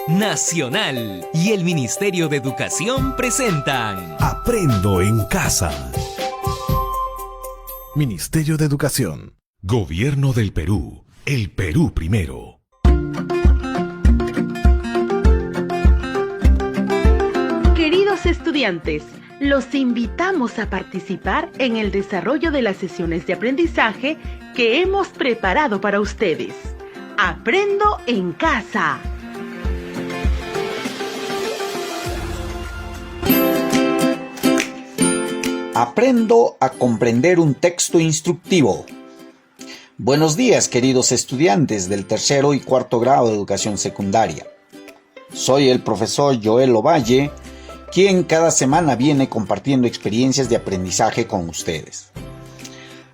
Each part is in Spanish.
Nacional y el Ministerio de Educación presentan Aprendo en Casa. Ministerio de Educación. Gobierno del Perú. El Perú primero. Queridos estudiantes, los invitamos a participar en el desarrollo de las sesiones de aprendizaje que hemos preparado para ustedes. Aprendo en Casa. Aprendo a comprender un texto instructivo. Buenos días, queridos estudiantes del tercero y cuarto grado de educación secundaria. Soy el profesor Joel Ovalle, quien cada semana viene compartiendo experiencias de aprendizaje con ustedes.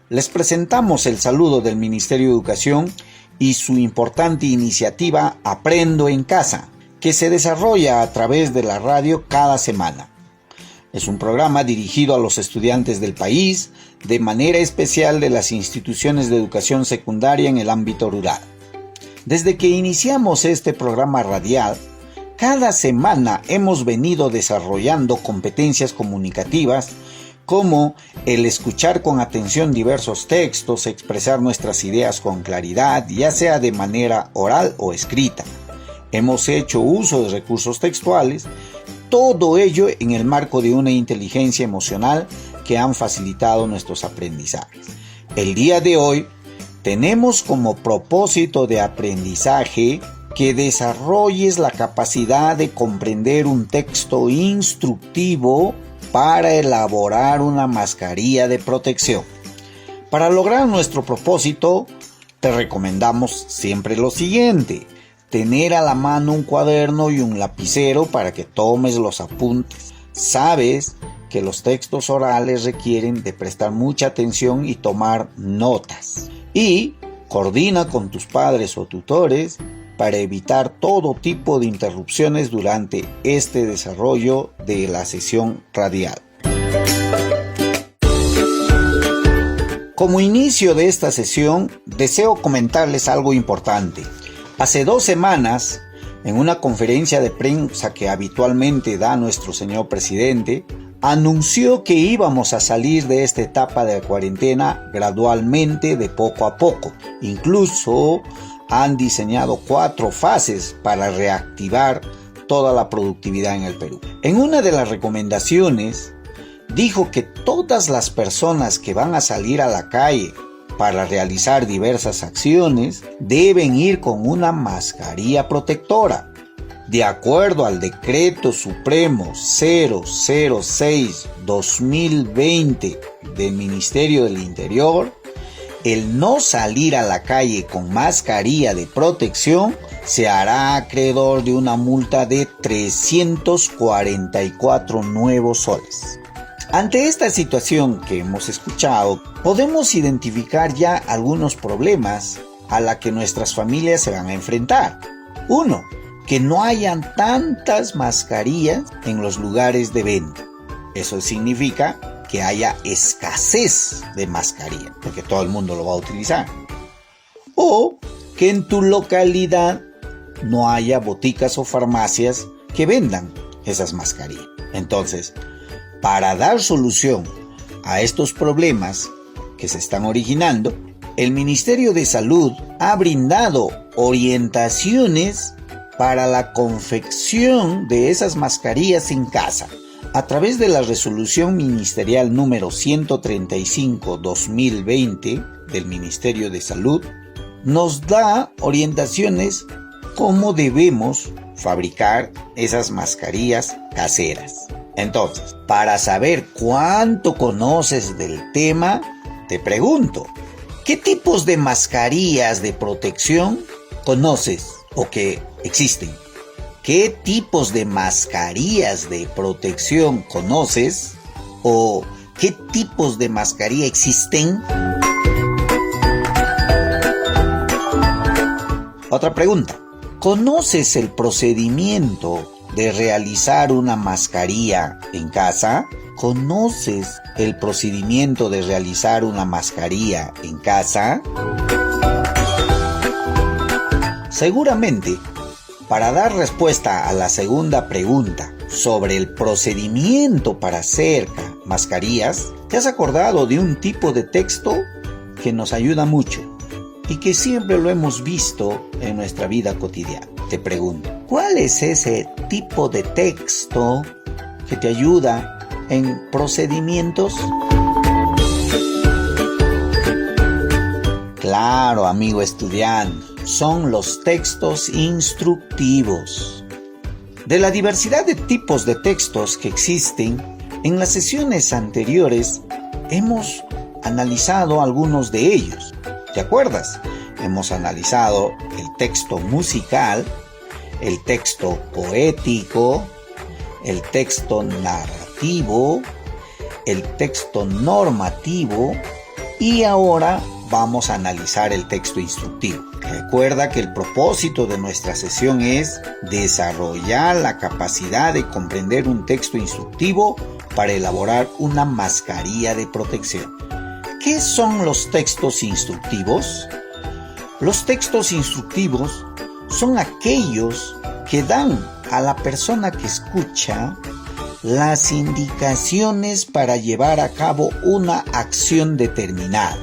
Les presentamos el saludo del Ministerio de Educación y su importante iniciativa Aprendo en Casa, que se desarrolla a través de la radio cada semana. Es un programa dirigido a los estudiantes del país, de manera especial de las instituciones de educación secundaria en el ámbito rural. Desde que iniciamos este programa radial, cada semana hemos venido desarrollando competencias comunicativas como el escuchar con atención diversos textos, expresar nuestras ideas con claridad, ya sea de manera oral o escrita. Hemos hecho uso de recursos textuales, todo ello en el marco de una inteligencia emocional que han facilitado nuestros aprendizajes. El día de hoy tenemos como propósito de aprendizaje que desarrolles la capacidad de comprender un texto instructivo para elaborar una mascarilla de protección. Para lograr nuestro propósito, te recomendamos siempre lo siguiente: tener a la mano un cuaderno y un lapicero para que tomes los apuntes. Sabes que los textos orales requieren de prestar mucha atención y tomar notas. Y coordina con tus padres o tutores para evitar todo tipo de interrupciones durante este desarrollo de la sesión radial. Como inicio de esta sesión, deseo comentarles algo importante. Hace 2 semanas, en una conferencia de prensa que habitualmente da nuestro señor presidente, anunció que íbamos a salir de esta etapa de cuarentena gradualmente, de poco a poco. Incluso han diseñado 4 fases para reactivar toda la productividad en el Perú. En una de las recomendaciones, dijo que todas las personas que van a salir a la calle para realizar diversas acciones deben ir con una mascarilla protectora. De acuerdo al Decreto Supremo 006/2020 del Ministerio del Interior, el no salir a la calle con mascarilla de protección se hará acreedor de una multa de 344 nuevos soles. Ante esta situación que hemos escuchado, podemos identificar ya algunos problemas a la que nuestras familias se van a enfrentar. 1. Que no hayan tantas mascarillas en los lugares de venta. Eso significa que haya escasez de mascarilla, porque todo el mundo lo va a utilizar. O que en tu localidad no haya boticas o farmacias que vendan esas mascarillas. Entonces, para dar solución a estos problemas que se están originando, el Ministerio de Salud ha brindado orientaciones para la confección de esas mascarillas en casa. A través de la resolución ministerial número 135/2020 del Ministerio de Salud, nos da orientaciones cómo debemos fabricar esas mascarillas caseras. Entonces, para saber cuánto conoces del tema, te pregunto, ¿qué tipos de mascarillas de protección conoces o que existen? ¿Qué tipos de mascarillas de protección conoces o qué tipos de mascarilla existen? Otra pregunta, ¿conoces el procedimiento de realizar una mascarilla en casa? ¿Conoces el procedimiento de realizar una mascarilla en casa? Seguramente Para dar respuesta a la segunda pregunta sobre el procedimiento para hacer mascarillas, ¿te has acordado de un tipo de texto que nos ayuda mucho y que siempre lo hemos visto en nuestra vida cotidiana? Te pregunto, ¿cuál es ese tipo de texto que te ayuda en procedimientos? Claro, amigo estudiante, son los textos instructivos. De la diversidad de tipos de textos que existen, en las sesiones anteriores hemos analizado algunos de ellos. ¿Te acuerdas? Hemos analizado el texto musical, el texto poético, el texto narrativo, el texto normativo y ahora vamos a analizar el texto instructivo. Recuerda que el propósito de nuestra sesión es desarrollar la capacidad de comprender un texto instructivo para elaborar una mascarilla de protección. ¿Qué son los textos instructivos? Los textos instructivos son aquellos que dan a la persona que escucha las indicaciones para llevar a cabo una acción determinada.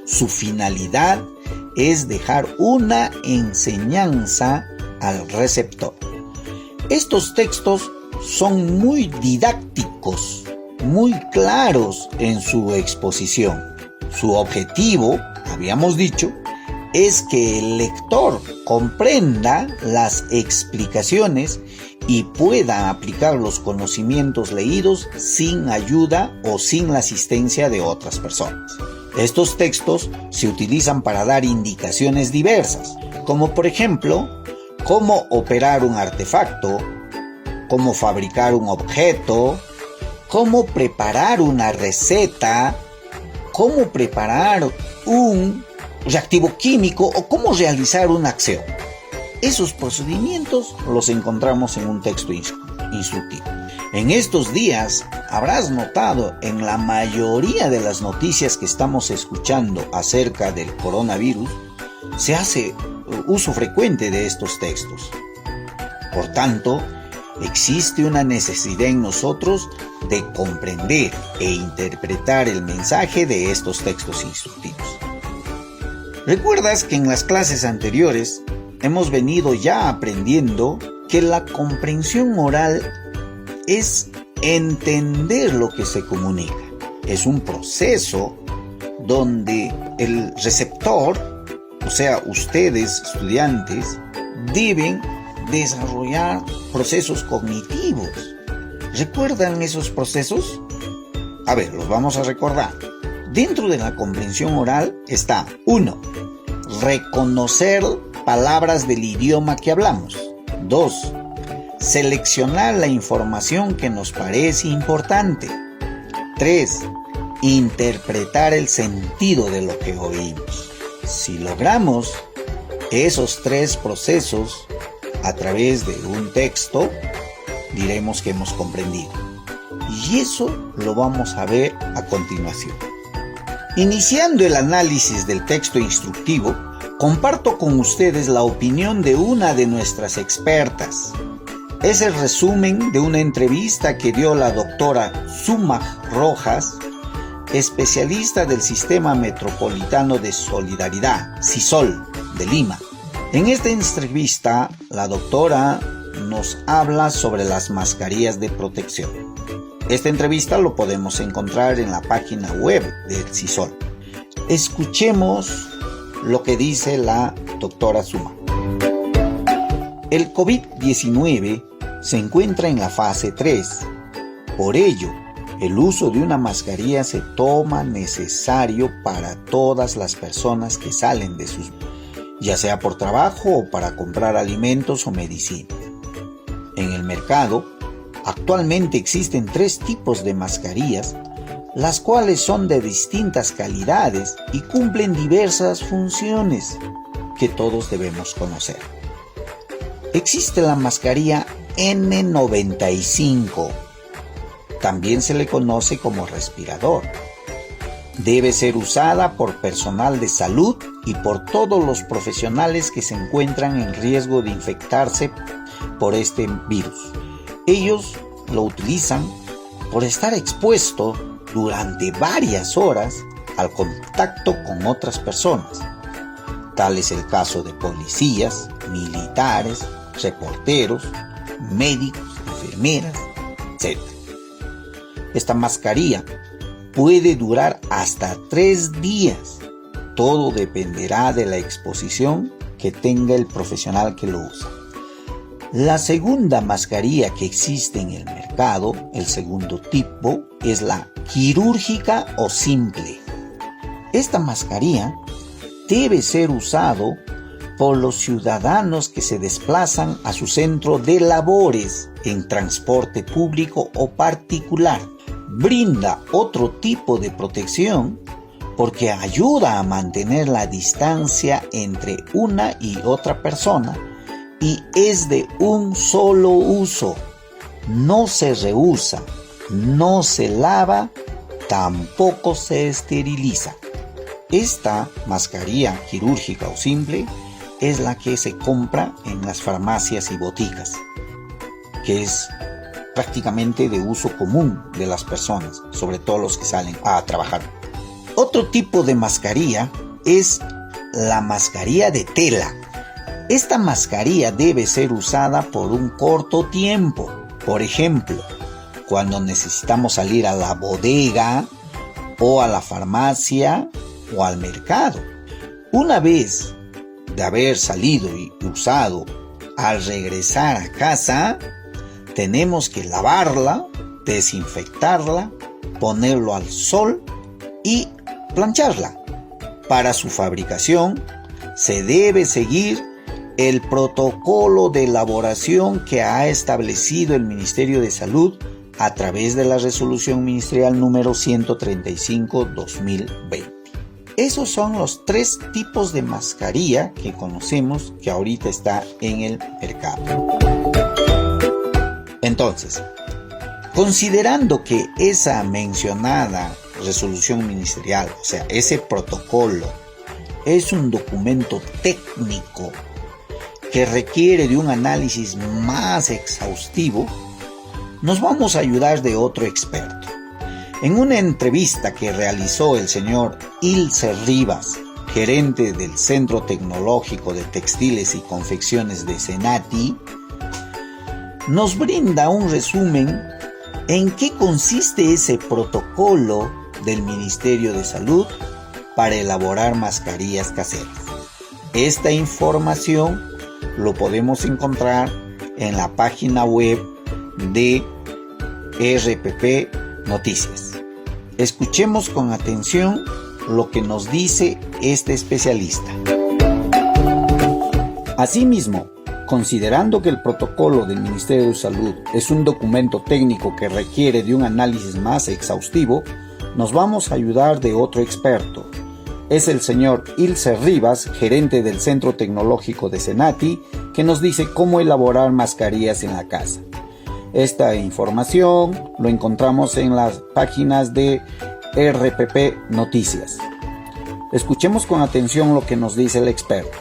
Su finalidad es dejar una enseñanza al receptor. Estos textos son muy didácticos, muy claros en su exposición. Su objetivo, habíamos dicho, es que el lector comprenda las explicaciones y pueda aplicar los conocimientos leídos sin ayuda o sin la asistencia de otras personas. Estos textos se utilizan para dar indicaciones diversas, como por ejemplo, cómo operar un artefacto, cómo fabricar un objeto, cómo preparar una receta, cómo preparar un reactivo químico o cómo realizar una acción. Esos procedimientos los encontramos en un texto instructivo. En estos días habrás notado en la mayoría de las noticias que estamos escuchando acerca del coronavirus, se hace uso frecuente de estos textos. Por tanto, existe una necesidad en nosotros de comprender e interpretar el mensaje de estos textos instructivos. ¿Recuerdas que en las clases anteriores hemos venido ya aprendiendo que la comprensión oral es entender lo que se comunica? Es un proceso donde el receptor, o sea, ustedes, estudiantes, deben desarrollar procesos cognitivos. ¿Recuerdan esos procesos? A ver, los vamos a recordar. Dentro de la comprensión oral está 1. Reconocer palabras del idioma que hablamos. 2. Seleccionar la información que nos parece importante. 3. Interpretar el sentido de lo que oímos. Si logramos esos 3 procesos a través de un texto, diremos que hemos comprendido. Y eso lo vamos a ver a continuación. Iniciando el análisis del texto instructivo, comparto con ustedes la opinión de una de nuestras expertas. Es el resumen de una entrevista que dio la doctora Suma Rojas, especialista del Sistema Metropolitano de Solidaridad, SISOL, de Lima. En esta entrevista, la doctora nos habla sobre las mascarillas de protección. Esta entrevista lo podemos encontrar en la página web del SISOL. Escuchemos lo que dice la doctora Suma. El COVID-19 se encuentra en la fase 3. Por ello, el uso de una mascarilla se toma necesario para todas las personas que salen de sus, ya sea por trabajo o para comprar alimentos o medicinas. En el mercado, actualmente existen 3 tipos de mascarillas, las cuales son de distintas calidades y cumplen diversas funciones que todos debemos conocer. Existe la mascarilla N95, también se le conoce como respirador. debe ser usada por personal de salud y por todos los profesionales que se encuentran en riesgo de infectarse por este virus. Ellos lo utilizan por estar expuesto durante varias horas al contacto con otras personas. Tal es el caso de policías, militares, reporteros, médicos, enfermeras, etc. Esta mascarilla puede durar hasta 3 días. Todo dependerá de la exposición que tenga el profesional que lo usa. La segunda mascarilla que existe en el mercado, el segundo tipo, es la quirúrgica o simple. Esta mascarilla debe ser usado por los ciudadanos que se desplazan a su centro de labores en transporte público o particular. Brinda otro tipo de protección porque ayuda a mantener la distancia entre una y otra persona y es de un solo uso. No se reusa, no se lava, tampoco se esteriliza. Esta mascarilla quirúrgica o simple es la que se compra en las farmacias y boticas, que es prácticamente de uso común de las personas, sobre todo los que salen a trabajar. Otro tipo de mascarilla es la mascarilla de tela. Esta mascarilla debe ser usada por un corto tiempo. Por ejemplo, cuando necesitamos salir a la bodega o a la farmacia o al mercado. Una vez de haber salido y usado, al regresar a casa, tenemos que lavarla, desinfectarla, ponerlo al sol y plancharla. Para su fabricación se debe seguir el protocolo de elaboración que ha establecido el Ministerio de Salud a través de la Resolución Ministerial número 135/2020. Esos son los 3 tipos de mascarilla que conocemos que ahorita está en el mercado. Entonces, considerando que esa mencionada resolución ministerial, o sea, ese protocolo, es un documento técnico que requiere de un análisis más exhaustivo, nos vamos a ayudar de otro experto. En una entrevista que realizó el señor Ilse Rivas, gerente del Centro Tecnológico de Textiles y Confecciones de Senati, nos brinda un resumen en qué consiste ese protocolo del Ministerio de Salud para elaborar mascarillas caseras. Esta información lo podemos encontrar en la página web de RPP Noticias. Escuchemos con atención lo que nos dice este especialista. Asimismo, considerando que el protocolo del Ministerio de Salud es un documento técnico que requiere de un análisis más exhaustivo, nos vamos a ayudar de otro experto. Es el señor Ilse Rivas, gerente del Centro Tecnológico de Senati, que nos dice cómo elaborar mascarillas en la casa. Esta información lo encontramos en las páginas de RPP Noticias. Escuchemos con atención lo que nos dice el experto.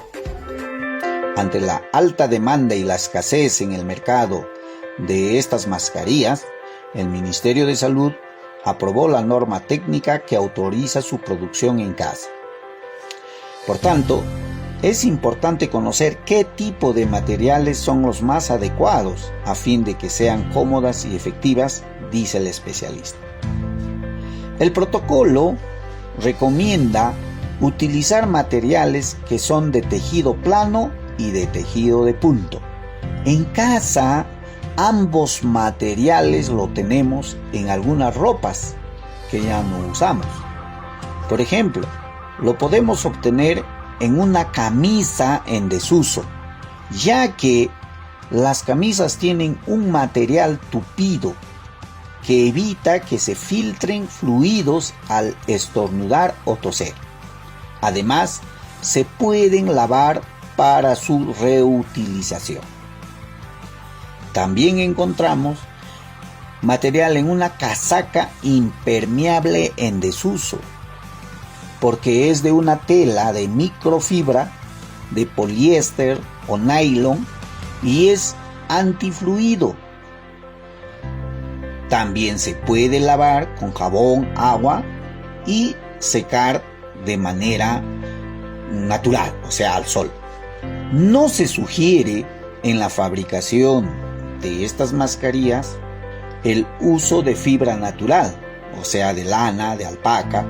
Ante la alta demanda y la escasez en el mercado de estas mascarillas, el Ministerio de Salud aprobó la norma técnica que autoriza su producción en casa. Por tanto, es importante conocer qué tipo de materiales son los más adecuados a fin de que sean cómodas y efectivas, dice el especialista. El protocolo recomienda utilizar materiales que son de tejido plano y de tejido de punto. En casa, ambos materiales lo tenemos en algunas ropas que ya no usamos. Por ejemplo, lo podemos obtener en una camisa en desuso, ya que las camisas tienen un material tupido que evita que se filtren fluidos al estornudar o toser. Además, se pueden lavar para su reutilización. También encontramos material en una casaca impermeable en desuso, porque es de una tela de microfibra, de poliéster o nylon y es antifluido. También se puede lavar con jabón, agua y secar de manera natural, o sea, al sol. No se sugiere en la fabricación de estas mascarillas el uso de fibra natural, o sea, de lana, de alpaca,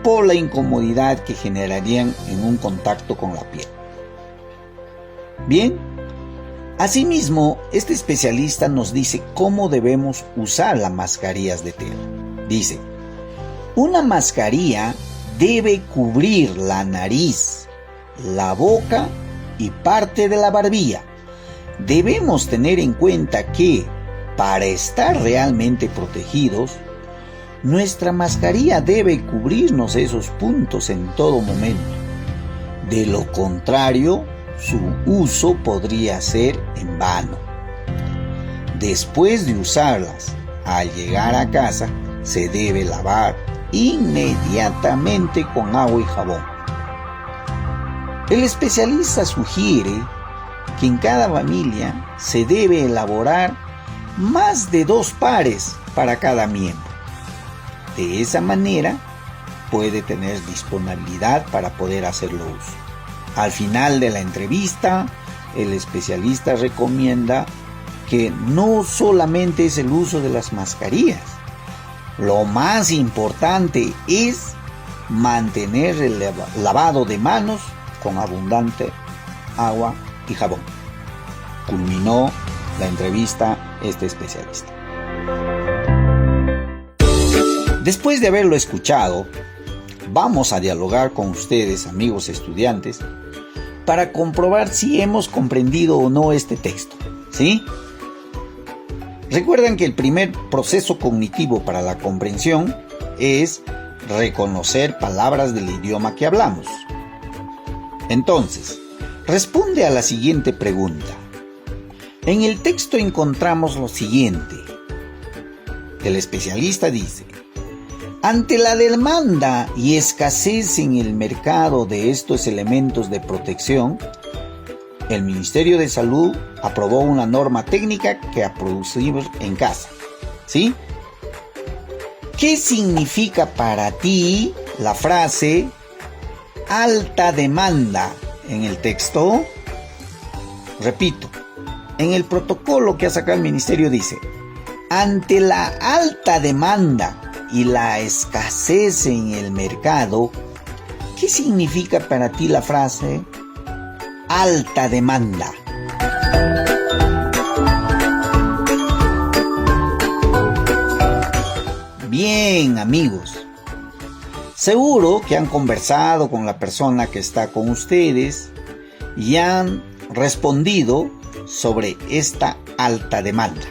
por la incomodidad que generarían en un contacto con la piel. Bien, asimismo, este especialista nos dice cómo debemos usar las mascarillas de tela. Dice, una mascarilla debe cubrir la nariz, la boca y parte de la barbilla. Debemos tener en cuenta que, para estar realmente protegidos, nuestra mascarilla debe cubrirnos esos puntos en todo momento. De lo contrario, su uso podría ser en vano. Después de usarlas, al llegar a casa, se debe lavar inmediatamente con agua y jabón. El especialista sugiere que en cada familia se debe elaborar más de 2 pares para cada miembro. De esa manera puede tener disponibilidad para poder hacerlo uso. Al final de la entrevista, el especialista recomienda que no solamente es el uso de las mascarillas. Lo más importante es mantener el lavado de manos con abundante agua y jabón. Culminó la entrevista este especialista. Después de haberlo escuchado, vamos a dialogar con ustedes, amigos estudiantes, para comprobar si hemos comprendido o no este texto, ¿sí? Recuerdan que el primer proceso cognitivo para la comprensión es reconocer palabras del idioma que hablamos. Entonces, responde a la siguiente pregunta. En el texto encontramos lo siguiente. El especialista dice: ante la demanda y escasez en el mercado de estos elementos de protección, el Ministerio de Salud aprobó una norma técnica que a producir en casa. ¿Sí? ¿Qué significa para ti la frase alta demanda en el texto? Repito, en el protocolo que ha sacado el Ministerio dice: ante la alta demanda y la escasez en el mercado, ¿qué significa para ti la frase alta demanda? Bien, amigos, seguro que han conversado con la persona que está con ustedes y han respondido sobre esta alta demanda.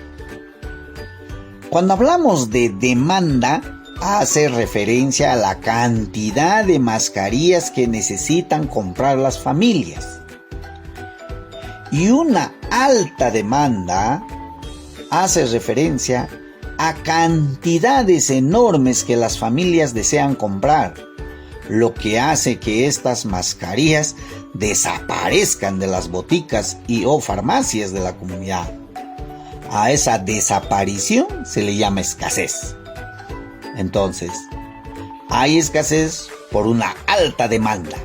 Cuando hablamos de demanda, hace referencia a la cantidad de mascarillas que necesitan comprar las familias. Y una alta demanda hace referencia a cantidades enormes que las familias desean comprar, lo que hace que estas mascarillas desaparezcan de las boticas y o farmacias de la comunidad. A esa desaparición se le llama escasez. Entonces, hay escasez por una alta demanda.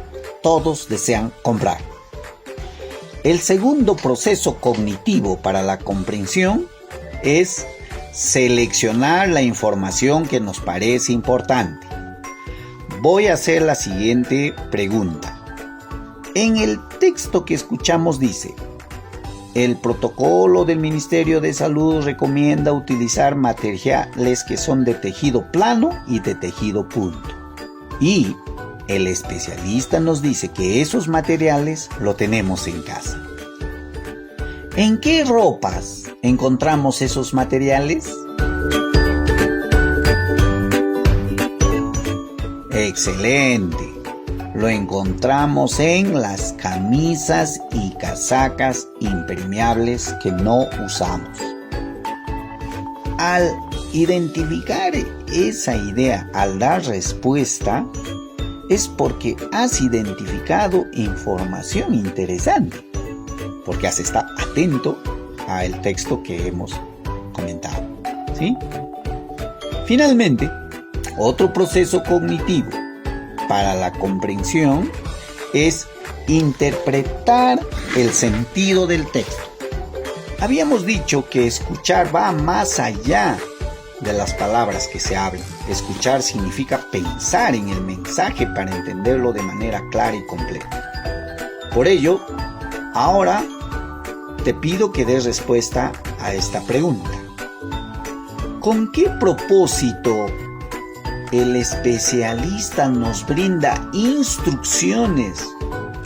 Todos desean comprar. El segundo proceso cognitivo para la comprensión es seleccionar la información que nos parece importante. Voy a hacer la siguiente pregunta. En el texto que escuchamos dice: el protocolo del Ministerio de Salud recomienda utilizar materiales que son de tejido plano y de tejido punto. Y el especialista nos dice que esos materiales lo tenemos en casa. ¿En qué ropas encontramos esos materiales? Excelente. Lo encontramos en las camisas y casacas impermeables que no usamos. Al identificar esa idea, al dar respuesta, es porque has identificado información interesante, porque has estado atento al texto que hemos comentado, ¿sí? Finalmente, otro proceso cognitivo para la comprensión es interpretar el sentido del texto. Habíamos dicho que escuchar va más allá de las palabras que se hablan. Escuchar significa pensar en el mensaje para entenderlo de manera clara y completa. Por ello, ahora te pido que des respuesta a esta pregunta. ¿Con qué propósito el especialista nos brinda instrucciones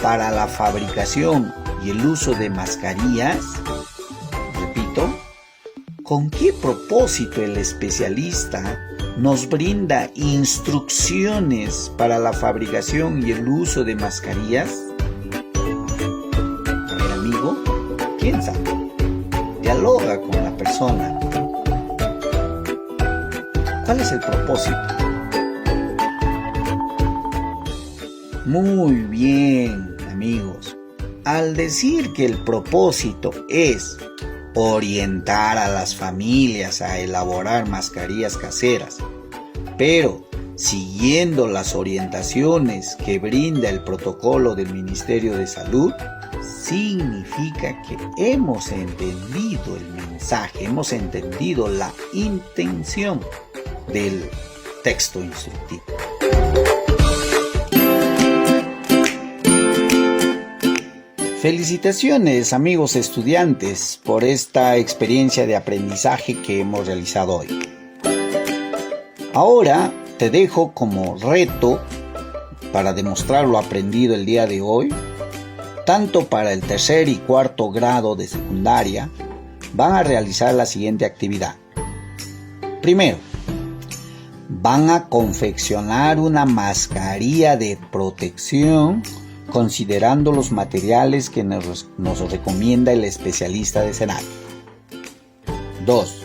para la fabricación y el uso de mascarillas? Repito, ¿con qué propósito el especialista nos brinda instrucciones para la fabricación y el uso de mascarillas? A ver, amigo, piensa, dialoga con la persona. ¿Cuál es el propósito? Muy bien, amigos. Al decir que el propósito es orientar a las familias a elaborar mascarillas caseras, pero siguiendo las orientaciones que brinda el protocolo del Ministerio de Salud, significa que hemos entendido el mensaje, hemos entendido la intención del texto instructivo. Felicitaciones, amigos estudiantes, por esta experiencia de aprendizaje que hemos realizado hoy. Ahora te dejo como reto para demostrar lo aprendido el día de hoy. Tanto para el tercer y cuarto grado de secundaria van a realizar la siguiente actividad. Primero, van a confeccionar una mascarilla de protección considerando los materiales que nos recomienda el especialista de SENACE. 2.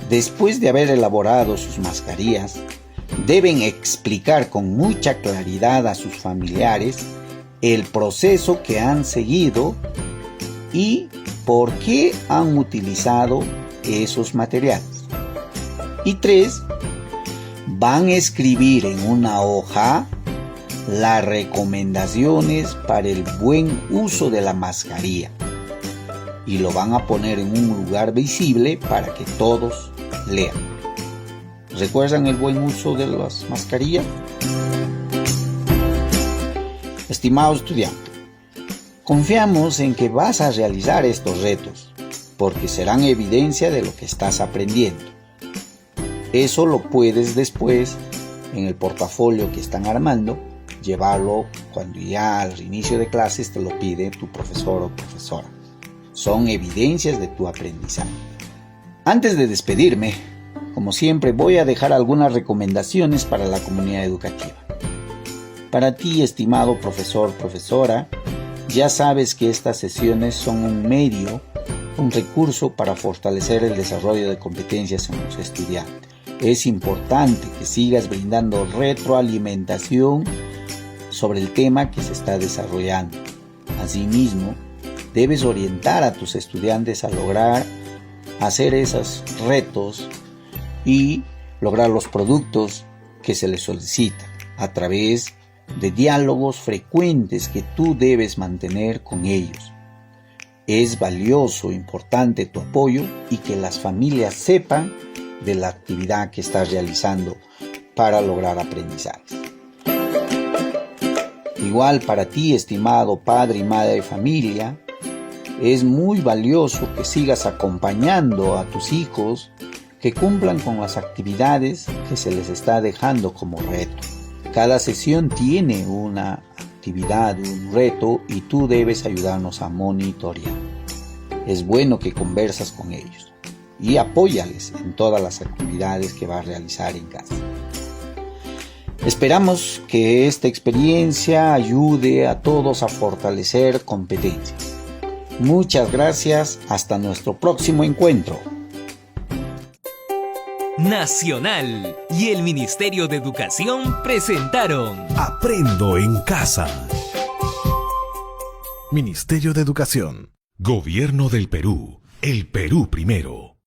Después de haber elaborado sus mascarillas, deben explicar con mucha claridad a sus familiares el proceso que han seguido y por qué han utilizado esos materiales. Y 3. Van a escribir en una hoja las recomendaciones para el buen uso de la mascarilla y lo van a poner en un lugar visible para que todos lean. ¿Recuerdan el buen uso de las mascarillas? Estimado estudiante, confiamos en que vas a realizar estos retos porque serán evidencia de lo que estás aprendiendo. Eso lo puedes después, en el portafolio que están armando, llevarlo cuando ya al inicio de clases te lo pide tu profesor o profesora. Son evidencias de tu aprendizaje. Antes de despedirme, como siempre, voy a dejar algunas recomendaciones para la comunidad educativa. Para ti, estimado profesor, profesora, ya sabes que estas sesiones son un medio, un recurso para fortalecer el desarrollo de competencias en los estudiantes. Es importante que sigas brindando retroalimentación sobre el tema que se está desarrollando. Asimismo, debes orientar a tus estudiantes a lograr hacer esos retos y lograr los productos que se les solicitan a través de diálogos frecuentes que tú debes mantener con ellos. Es valioso, importante tu apoyo y que las familias sepan de la actividad que estás realizando para lograr aprendizajes. Igual para ti, estimado padre y madre de familia, es muy valioso que sigas acompañando a tus hijos que cumplan con las actividades que se les está dejando como reto. Cada sesión tiene una actividad, un reto, y tú debes ayudarnos a monitorear. Es bueno que conversas con ellos y apóyales en todas las actividades que va a realizar en casa. Esperamos que esta experiencia ayude a todos a fortalecer competencias. Muchas gracias, hasta nuestro próximo encuentro. Nacional y el Ministerio de Educación presentaron Aprendo en casa. Ministerio de Educación. Gobierno del Perú. El Perú primero.